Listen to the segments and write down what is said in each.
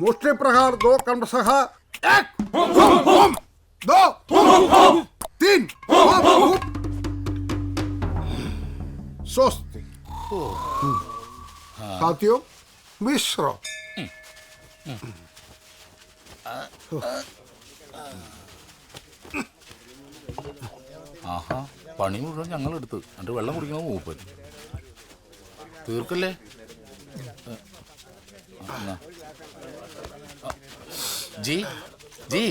मुष्टि प्रहार 2 क्रमशः 1 2 3 स्वस्ति। साथियों मिश्र ആഹാ പണി മുഴുവൻ ഞങ്ങൾ എടുത്ത് എന്നിട്ട് വെള്ളം കുടിക്കണ മൂപ്പൻ തീർക്കല്ലേ. ജി ജി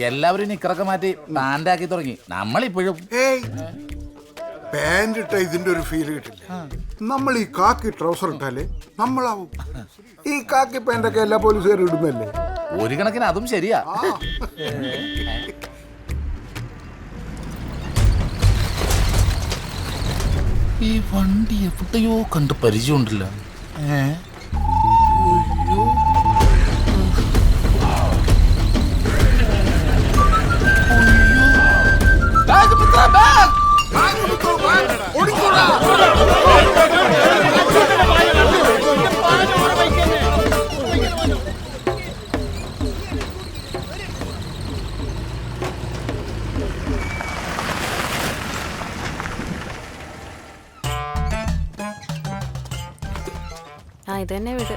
എല്ലാവരും നിക്കറൊക്കെ മാറ്റി പാൻ്റാക്കി തുടങ്ങി. നമ്മളിപ്പോഴും പാന്റ് ഇട്ട ഇതിന്റെ ഒരു ഫീൽ കിട്ടില്ല. നമ്മൾ ഈ കാക്കി ട്രൗസർ ഇട്ടാലേ നമ്മളാവും. ഈ കാക്കി പാൻ്റൊക്കെ എല്ലാ പോലീസുകാരും ഇടുന്നല്ലേ. ഒരു കണക്കിന് അതും ശരിയാ. ഈ വണ്ടി എവിടെയോ കണ്ട് പരിചയമുണ്ടല്ല. ഇതന്നെ വീട്.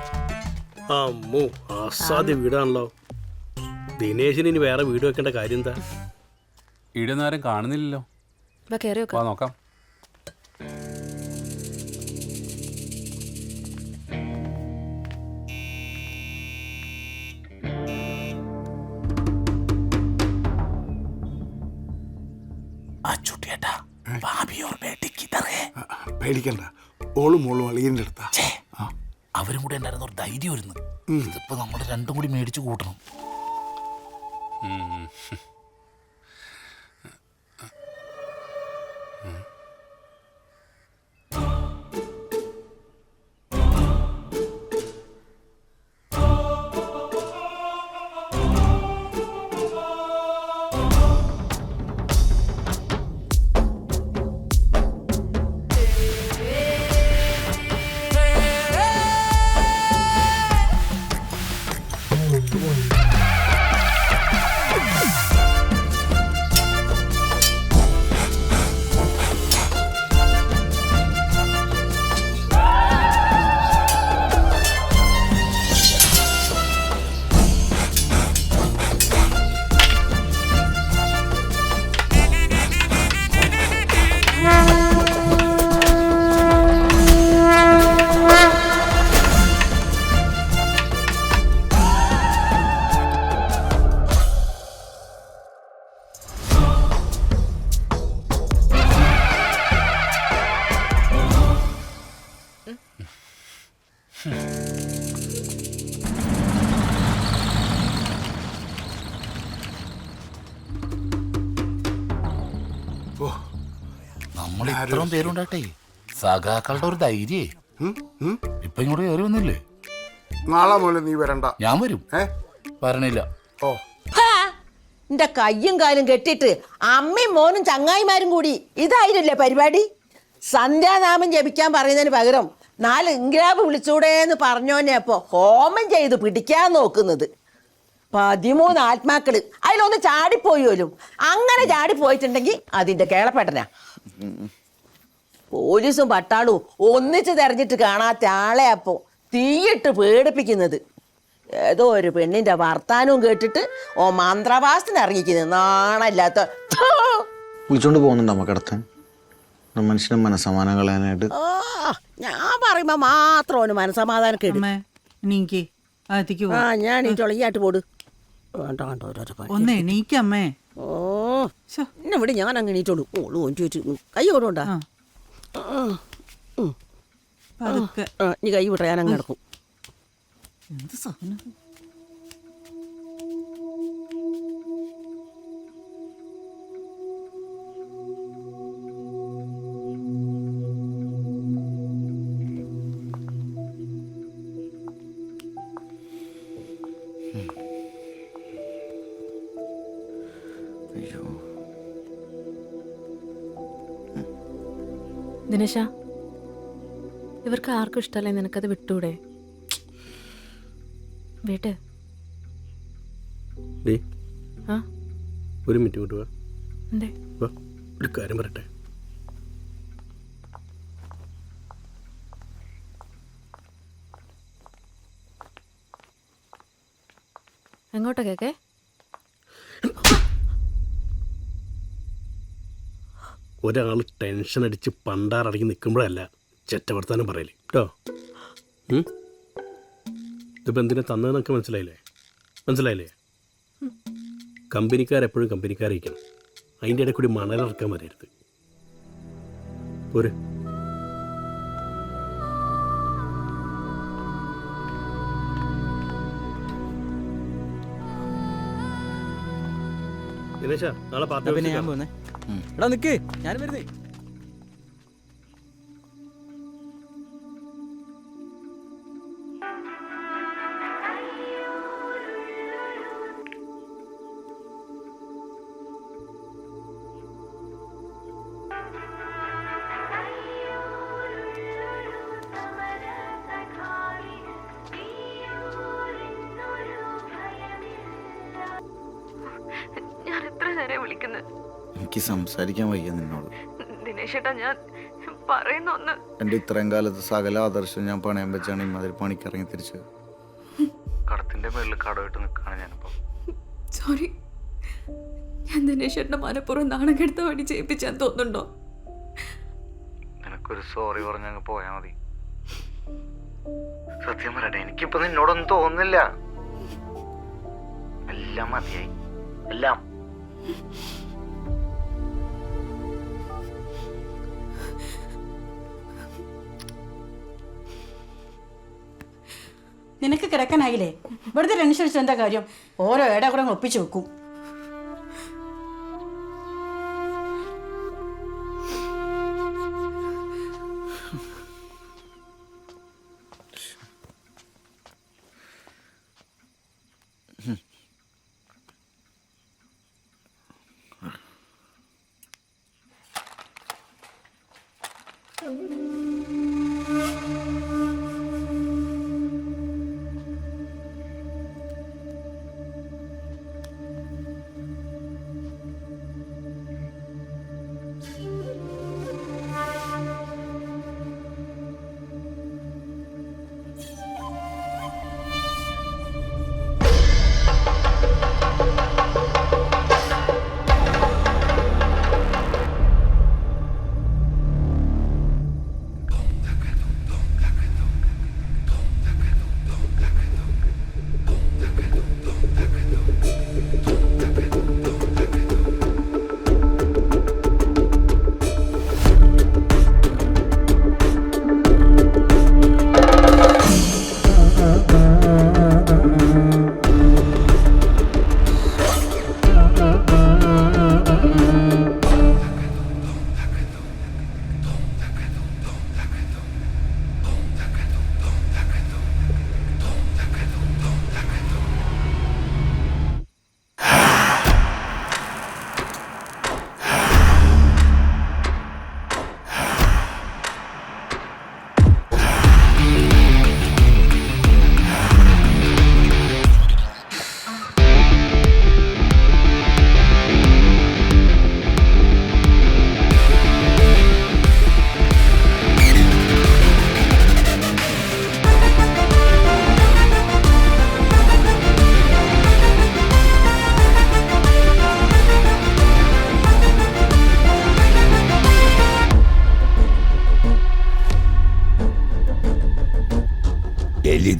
അമ്മോ അസാധ്യ വീടാണല്ലോ. ദിനേശിന് ഇനി വേറെ വീട് വെക്കേണ്ട കാര്യം എന്താ? ഈടൊന്നും ആരും കാണുന്നില്ലല്ലോ. നോക്കാം. പേടിക്കണ്ട, ഓളും മോളും അളിയന്റെ അടുത്താ. അവരും കൂടെ ഉണ്ടായിരുന്ന ഒരു ധൈര്യം വരുന്നു. ഇതിപ്പോ നമ്മൾ രണ്ടും കൂടി മേടിച്ചു കൂട്ടണം. നമ്മൾ ഇത്രയും പേരുണ്ടാട്ടെ, സഖാക്കളുടെ ഒരു ധൈര്യേ. ഇപ്പൊ ഇങ്ങോട്ട് കയറി വന്നില്ലേ? നാളെ മുതൽ നീ വരണ്ട. ഞാൻ വരും. വരണില്ല. ഓ എന്റെ കയ്യും കാലും കെട്ടിട്ട് അമ്മയും മോനും ചങ്ങായിമാരും കൂടി ഇതായിരുന്നില്ലേ പരിപാടി? സന്ധ്യാനാമം ജപിക്കാൻ പറയുന്നതിന് പകരം 4 ഇംഗ്രാബ് വിളിച്ചൂടേന്ന് പറഞ്ഞോനെ അപ്പൊ ഹോമം ചെയ്ത് പിടിക്കാൻ നോക്കുന്നത്. 13 ആത്മാക്കള് അതിലൊന്ന് ചാടിപ്പോയോലും. അങ്ങനെ ചാടിപ്പോയിട്ടുണ്ടെങ്കിൽ അതിന്റെ കേളപ്പെട്ടനാ. പോലീസും പട്ടാളും ഒന്നിച്ച് തെരഞ്ഞിട്ട് കാണാത്ത ആളെ അപ്പോ തീയിട്ട് പേടിപ്പിക്കുന്നത്. ഏതോ ഒരു പെണ്ണിന്റെ വർത്താനവും കേട്ടിട്ട് ഓ മന്ത്രവാസത്തിന് ഇറങ്ങിക്കുന്നത്. നാണല്ലാത്ത വിളിച്ചോണ്ട് പോകുന്നുണ്ടോ മക്കടത്താൻ? മനുഷ്യനെ മനസ്സമാനം കളയാനായിട്ട്. ഞാൻ പറയുമ്പോ മാത്രം ഓന് മനസ്സമാധാനം കേട്ടു. ഞാൻ എണീറ്റോളായിട്ട് പോട്. ഒന്ന് എണീക്കമ്മേ. ഓ എന്നെ ഇവിടെ ഞാൻ അങ്ങ് എണീറ്റോളൂ. ഓളൂ ചോദിച്ചു കൈ കൊണ്ടുണ്ടാ. നീ കൈ വിട്ട ഞാൻ അങ്ങ് കിടക്കും. എന്ത് സാധനം? ദിനേശ, ഇവർക്ക് ആർക്കും ഇഷ്ടമല്ലേ നിനക്കത് വിട്ടൂടെ? വീട്ട് ഡേ ആ ഒരു മിനിറ്റ് വിട്ടുവാ. എന്തേ? ഒരു കാര്യം പറയട്ടെ. എങ്ങോട്ടാ കേക്കേ? ഒരാൾ ടെൻഷൻ അടിച്ച് പണ്ടാറടങ്ങി നിൽക്കുമ്പോഴല്ല ചെറ്റവർത്താനം പറയല് കേട്ടോ. ഇതിപ്പോൾ എന്തിനാ തന്നതെന്നൊക്കെ മനസ്സിലായില്ലേ? കമ്പനിക്കാരെപ്പോഴും കമ്പനിക്കാരിക്കണം. അതിൻ്റെ ഇടയിൽ കൂടി മണലിറക്കാൻ വരരുത്. പോരെ. ദിനേശ, നാളെ പാർട്ടി പിന്നെ ഞാൻ പോന്നേ. എടാ നിക്ക്, ഞാൻ വരുന്നേ. ഞാൻ എത്ര നേരം വിളിക്കുന്നത്? എനിക്ക് സംസാരിക്കാൻ വയ്യ നിന്നോട്. ദിനേശേട്ടാ, ഞാൻ പറയുന്ന ഒന്ന്. എൻ്റെ ഇത്രയും കാലത്ത് സകല ആദർശം ഞാൻ പണയം വെച്ചാണ് ഇമാതിരി പണിക്കിറങ്ങി തിരിച്ചത്. കടത്തിന്റെ മേളിൽ കടമായിട്ട് നിൽക്കുകയാണ് ഞാനിപ്പോ. സോറി, ഞാൻ ദിനേശേട്ടൻ്റെ മനഃപൂർവ്വം നാണം കെടുത്ത വേണ്ടി ചെയ്യിപ്പിച്ചാൻ തോന്നുന്നുണ്ടോ? നിനക്കൊരു സോറി പറഞ്ഞങ്ങ് പോയാ മതി. സത്യം പറയട്ടെ, എനിക്കിപ്പോ നിന്നോടൊന്നും തോന്നുന്നില്ല. എല്ലാം മതിയായി, എല്ലാം. നിനക്ക് കിടക്കാനായില്ലേ? വെറുതെ ടെൻഷൻ അടിച്ചിട്ട് എന്താ കാര്യം? ഓരോ ഏടാ കൂടെ ഒപ്പിച്ചു വെക്കും.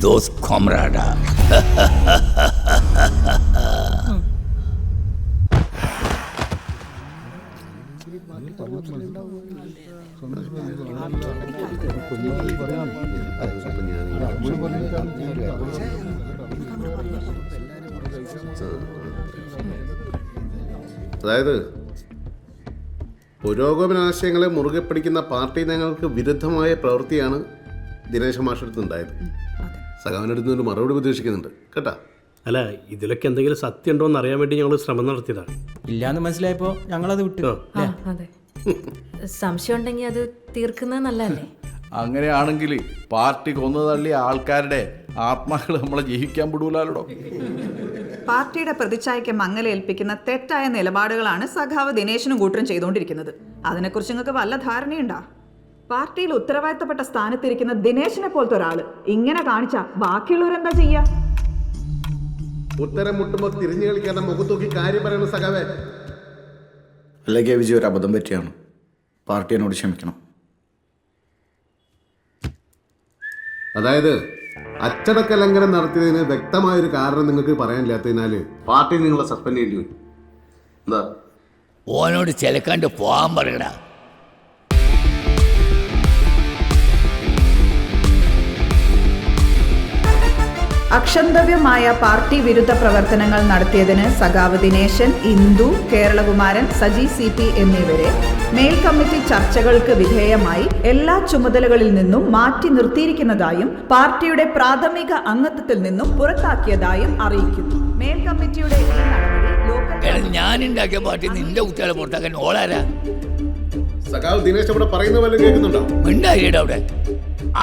Dos comrada. അതായത് പുരോഗമനാശയങ്ങളെ മുറുകെ പിടിക്കുന്ന പാർട്ടി നയങ്ങൾക്ക് വിരുദ്ധമായ പ്രവൃത്തിയാണ് ദിനേശ മാഷെടുത്തുണ്ടായത്. സഖാവിനടുത്ത് ഒരു മറുപടി പ്രതീക്ഷിക്കുന്നുണ്ട് കേട്ടാ. അല്ല, ഇതിലൊക്കെ എന്തെങ്കിലും സത്യം ഉണ്ടോ എന്ന് അറിയാൻ വേണ്ടി ഞങ്ങൾ ശ്രമം നടത്തിയതാണ്. ഇല്ലാന്ന് മനസ്സിലായപ്പോ ഞങ്ങളത് വിട്ടു. സംശയം ഉണ്ടെങ്കിൽ അത് തീർക്കുന്നത് നല്ലതല്ലേ? അങ്ങനെയാണെങ്കിൽ പാർട്ടി കൊന്നു തള്ളിയ ആൾക്കാരുടെ ആത്മാക്കൾ നമ്മളെ ജീവിക്കാൻ വിടൂലോ. പാർട്ടിയുടെ പ്രതിച്ഛായയ്ക്ക് മങ്ങലേൽപ്പിക്കുന്ന തെറ്റായ നിലപാടുകളാണ് സഖാവ് ദിനേശനും കൂട്ടരും ചെയ്തുകൊണ്ടിരിക്കുന്നത്. അതിനെക്കുറിച്ച് നിങ്ങൾക്ക് വല്ല ധാരണയുണ്ടോ? പാർട്ടിയിൽ ഉത്തരവാദിത്തപ്പെട്ട സ്ഥാനത്തിരിക്കുന്ന ദിനേശിനെ പോലത്തെ ഒരാള് ഇങ്ങനെ കാണിച്ച ബാക്കിയുള്ളവരെന്താ ചെയ്യാ? ഉത്തരം മുട്ടുമ്പോൾ തിരിഞ്ഞു കളിക്കാതെ മുഖത്ത് നോക്കി കാര്യം പറയുന്ന സഖാവേ. അല്ലെങ്കിൽ വിജയ് ഒരു അബദ്ധം പറ്റിയാണ്. പാർട്ടി എന്നോട് ക്ഷമിക്കണം. അതായത് അച്ചടക്ക ലംഘനം നടത്തിയതിന് വ്യക്തമായൊരു കാരണം നിങ്ങൾക്ക് പറയാനില്ലാത്തതിനാൽ പാർട്ടി നിങ്ങളെ സസ്പെൻഡ് ചെയ്യേണ്ടി വരും. എന്താ ഓനോട് ചിലക്കാണ്ട് പോകാൻ പറയടാ. അക്ഷന്തവ്യമായ പാർട്ടി വിരുദ്ധ പ്രവർത്തനങ്ങൾ നടത്തിയതിന് സഖാവ് ദിനേശൻ, ഇന്ദു, കേരളകുമാരൻ, സജി CP എന്നിവരെ മേൽ കമ്മിറ്റി ചർച്ചകൾക്ക് വിധേയമായി എല്ലാ ചുമതലകളിൽ നിന്നും മാറ്റി നിർത്തിയിരിക്കുന്നതായും പാർട്ടിയുടെ പ്രാഥമിക അംഗത്വത്തിൽ നിന്നും പുറത്താക്കിയതായും അറിയിക്കുന്നു. മേൽ കമ്മിറ്റിയുടെ ഈ നടപടി ഞാനുണ്ടാക്കിയ പാർട്ടി നിന്റെ കുട്ടികളെ പുറത്താക്കാൻ ഓളാരാ? സഖാവ് ദിനേശ് അവിടെ പറയുന്ന പോലെ കേൾക്കുന്നുണ്ടോ? മിണ്ടായിടാ അവിടെ.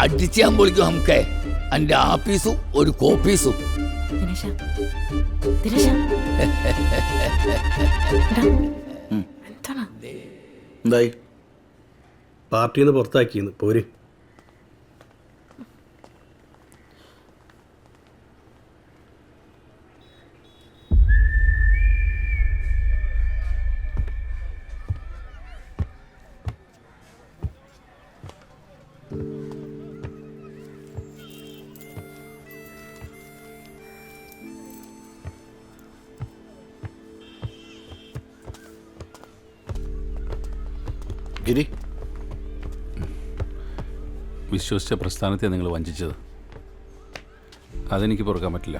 അടിച്ചാൻ പൊളിക്കും നമുക്ക്. എൻ്റെ ആഫീസും ഒരു കോപ്പീസും. എന്തായി? പാർട്ടിയിൽ നിന്ന് പുറത്താക്കിയെന്ന് പോര്. ഗിരി, വിശ്വസിച്ച പ്രസ്ഥാനത്തെ നിങ്ങൾ വഞ്ചിച്ചത് അതെനിക്ക് പൊറുക്കാൻ പറ്റില്ല.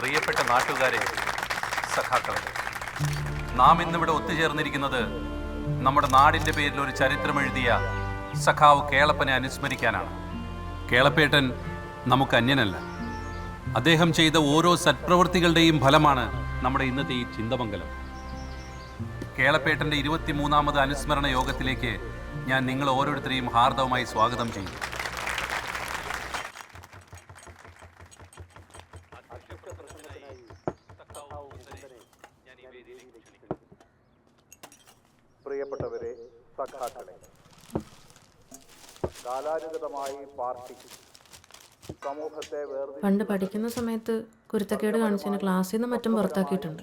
പ്രിയപ്പെട്ട നാട്ടുകാരെ, സഖാക്കളെ, നാം ഇന്നിവിടെ ഒത്തുചേർന്നിരിക്കുന്നത് നമ്മുടെ നാടിൻ്റെ പേരിൽ ഒരു ചരിത്രമെഴുതിയ സഖാവ് കേളപ്പനെ അനുസ്മരിക്കാനാണ്. കേളപ്പേട്ടൻ നമുക്ക് അന്യനല്ല. അദ്ദേഹം ചെയ്ത ഓരോ സത്പ്രവൃത്തികളുടെയും ഫലമാണ് നമ്മുടെ ഇന്നത്തെ ഈ ചിന്തമംഗലം. കേളപ്പേട്ടൻ്റെ 23ാമത് അനുസ്മരണ യോഗത്തിലേക്ക് ഞാൻ നിങ്ങൾ ഓരോരുത്തരെയും ഹാർദവമായി സ്വാഗതം ചെയ്യുന്നു. പ്രിയപ്പെട്ടവരെ, സഖാക്കളെ, കാലാനുഗതമായി പാർട്ടി സമൂഹത്തെ പണ്ട് പഠിക്കുന്ന സമയത്ത് കുരുത്തക്കേട് കാണിച്ചതിന് ക്ലാസ്സിൽ നിന്ന് മറ്റും പുറത്താക്കിയിട്ടുണ്ട്.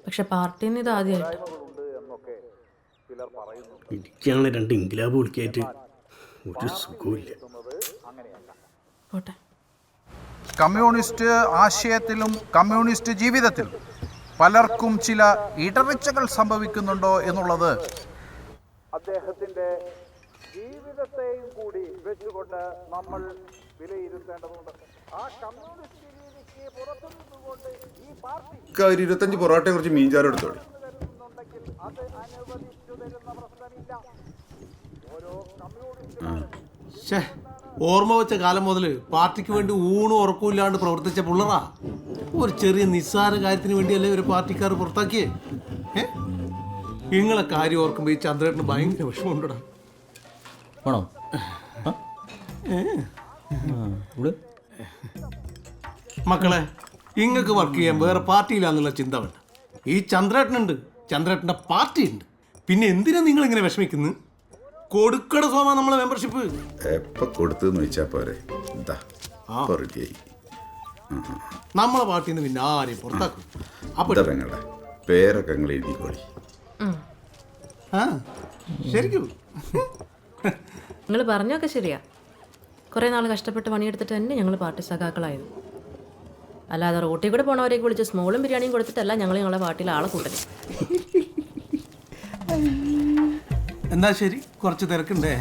പക്ഷെ പാർട്ടിയിൽ നിന്ന് ഇത് ആദ്യമായിട്ട്. എനിക്കാണ് 2 ഇൻക്ലാബ് വിളിക്കായിട്ട് ഒരു സുഖമില്ല. പോട്ടെ. കമ്മ്യൂണിസ്റ്റ് ആശയത്തിലും കമ്മ്യൂണിസ്റ്റ് ജീവിതത്തിലും പലർക്കും ചില ഇടർച്ചകൾ സംഭവിക്കുന്നുണ്ടോ എന്നുള്ളത് അദ്ദേഹത്തിന്റെ ജീവിതത്തെയും കൂടി വെച്ചുകൊണ്ട് നമ്മൾ വിലയിരുത്തേണ്ടതുണ്ട്. ആ കമ്മ്യൂണിസ്റ്റ് രീതിക്ക് പുറത്തു നിന്നുകൊണ്ട് ഈ പാർട്ടി 25 പൊറോട്ടയെ കുറിച്ച് മീൻചാരം എടുത്തോളി. അത് അനുവദിച്ചു തരുന്ന പ്രശ്നമില്ല. ഓരോ കമ്മ്യൂണിസ്റ്റ് ഓർമ്മ വെച്ച കാലം മുതൽ പാർട്ടിക്ക് വേണ്ടി ഊണും ഉറക്കമില്ലാണ്ട് പ്രവർത്തിച്ച പുള്ളറാ. ഒരു ചെറിയ നിസ്സാര കാര്യത്തിന് വേണ്ടിയല്ലേ ഒരു പാർട്ടിക്കാർ പുറത്താക്കിയേ? നിങ്ങളെ കാര്യം ഓർക്കുമ്പോൾ ഈ ചന്ദ്രേട്ടന് ഭയങ്കര വിഷമമുണ്ടടാ. ആണോ? മക്കളെ, ഇങ്ങക്ക് വർക്ക് ചെയ്യാൻ വേറെ പാർട്ടിയിലാന്നുള്ള ചിന്ത വേണ്ട. ഈ ചന്ദ്രേട്ടനുണ്ട്, ചന്ദ്രേട്ടൻ്റെ പാർട്ടി ഉണ്ട്. പിന്നെ എന്തിനാ നിങ്ങൾ ഇങ്ങനെ വിഷമിക്കുന്നത്? കൊടുക്കട സോമ നമ്മളെ മെമ്പർഷിപ്പ് എപ്പോൾ കൊടുത്തെന്ന് വെച്ചാൽ പോരെ. എന്താ റെഡിയായി. നമ്മളെ പാർട്ടിയിൽ നിന്ന് പിന്നെ ആരെയും പുറത്താക്കും. അപ്പൊ പേരൊക്കെ നിങ്ങൾ എഴുതിക്കോളി. ശരിക്കും നിങ്ങൾ പറഞ്ഞൊക്കെ ശരിയാ. കുറേ നാൾ കഷ്ടപ്പെട്ട് പണിയെടുത്തിട്ട് തന്നെ ഞങ്ങൾ പാർട്ടി സഖാക്കളായത്. അല്ലാതെ റോട്ടിൽ കൂടെ പോണവരേക്ക് വിളിച്ച് സ്മോളും ബിരിയാണിയും കൊടുത്തിട്ടല്ല ഞങ്ങൾ ഞങ്ങളുടെ പാർട്ടിയിൽ ആളെ കൂട്ടല്. എന്നാ ശരി, കുറച്ച് തിരക്കുണ്ടേ,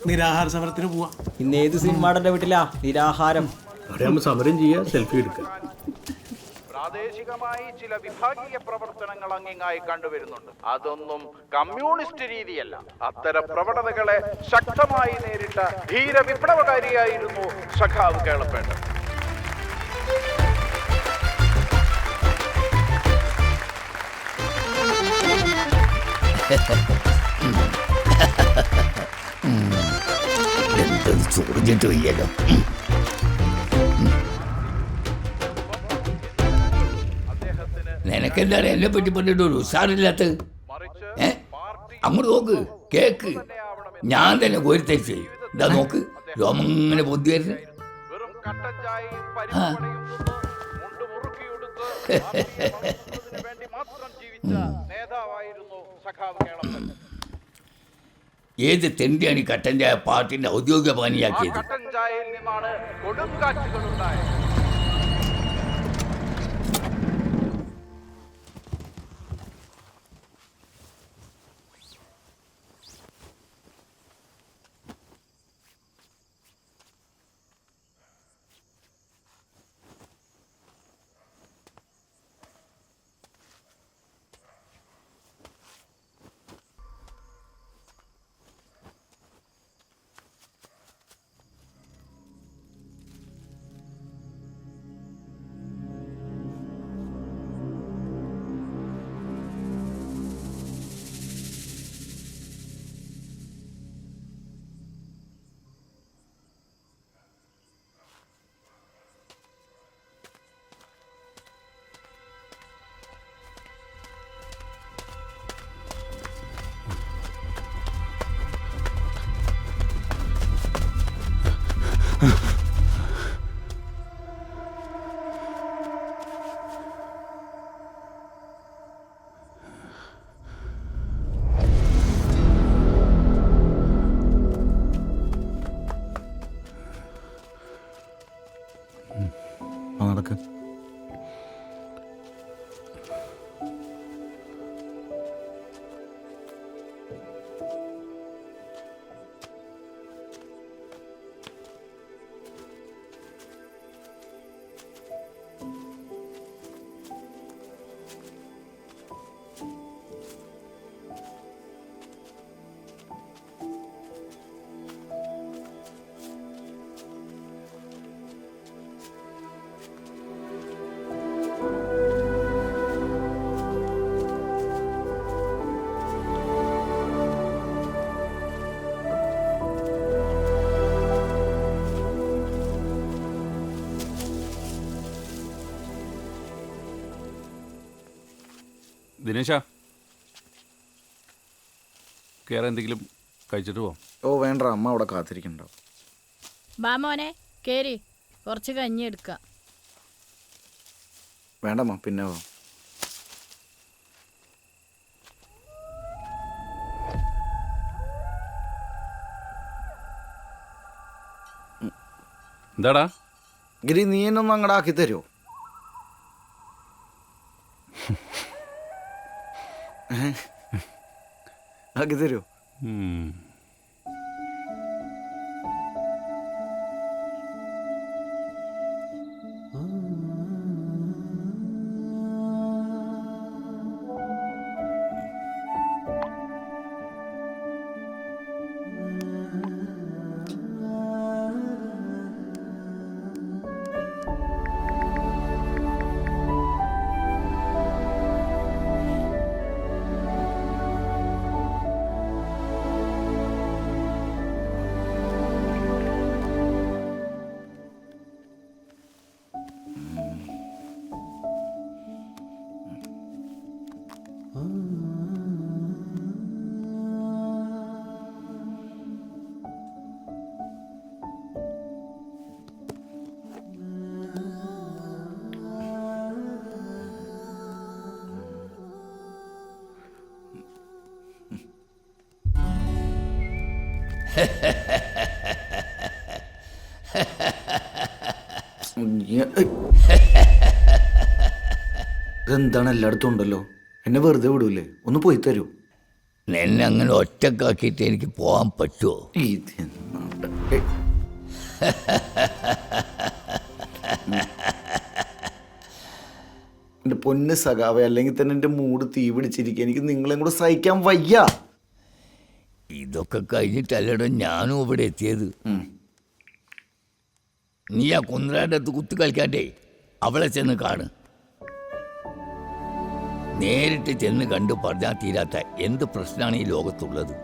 നിരാഹാര സമരത്തിന് പോവാം. ഇന്ന് ഏത് സിനിമാടന്റെ വീട്ടിലാ നിരാഹാരം? സമരം ചെയ്യാ, സെൽഫി എടുക്കാം. പ്രാദേശികമായി ചില വിഭാഗീയ പ്രവർത്തനങ്ങൾ അങ്ങിങ്ങായി കണ്ടുവരുന്നുണ്ട്. അതൊന്നും കമ്മ്യൂണിസ്റ്റ് രീതിയല്ല. അത്തരം പ്രവണതകളെ ശക്തമായി നേരിട്ട ധീര വിപ്ലവകാരിയായിരുന്നു സഖാവ് കേളപ്പേട്ടൻ. ചോദിച്ചിട്ട് വയ്യല്ലോ. നിനക്കെന്താണ് എന്നെ പറ്റി പറഞ്ഞിട്ട് ഒരു ഉഷാറില്ലാത്ത? അങ്ങോട്ട് നോക്ക്, കേക്ക്. ഞാൻ തന്നെ കോരിത്തരിച്ചു. ഇതാ നോക്ക്, രോമങ്ങനെ പൊന്തി വരുന്നു. ഏത് തെണ്ടിയാണ് ഈ കട്ടൻ ചായ പാർട്ടിന്റെ ഔദ്യോഗിക പാനിയാക്കിയത്? കട്ടൻ ചായയിൽ നിന്നാണ് കൊടുങ്കാറ്റുകൾ ഉണ്ടായത്. നടക്ക്. ദിനേശ, കയറി എന്തെങ്കിലും കഴിച്ചിട്ട് പോവാം. ഓ വേണ്ട, അമ്മ അവിടെ കാത്തിരിക്കണ്ടാവും. ബാ മോനെ കേറി, കുറച്ച് കഞ്ഞി എടുക്കാം. വേണ്ടമ്മ, പിന്നെ പോവാം. എന്താടാ ഗിരി, നീ എന്നെ ഒന്ന് അങ്ങോട്ട് ആക്കി തരുമോ? ആക്കി തരുമോ? ഇതെന്താണ് എല്ലായിടത്തും ഉണ്ടല്ലോ? എന്നെ വെറുതെ വിടൂലേ? ഒന്ന് പോയി തരൂ. നിന്നെ അങ്ങനെ ഒറ്റക്കാക്കിയിട്ട് എനിക്ക് പോകാൻ പറ്റുമോ? പൊന്ന് സഖാവേ, അല്ലെങ്കിൽ തന്നെ എൻ്റെ മൂഡ് തീ പിടിച്ചിരിക്കുക. എനിക്ക് നിങ്ങളെയും കൂടെ സഹിക്കാൻ വയ്യ. ഇതൊക്കെ കഴിഞ്ഞിട്ടല്ലടോ ഞാനും ഇവിടെ എത്തിയത്. നീ ആ കുന്നരാൻ്റെ അടുത്ത് കുത്തി കളിക്കാണ്ടേ അവളെ ചെന്ന് കാണ്. നേരിട്ട് ചെന്ന് കണ്ടു പറഞ്ഞാൽ തീരാത്ത എന്ത് പ്രശ്നമാണ് ഈ ലോകത്തുള്ളത്.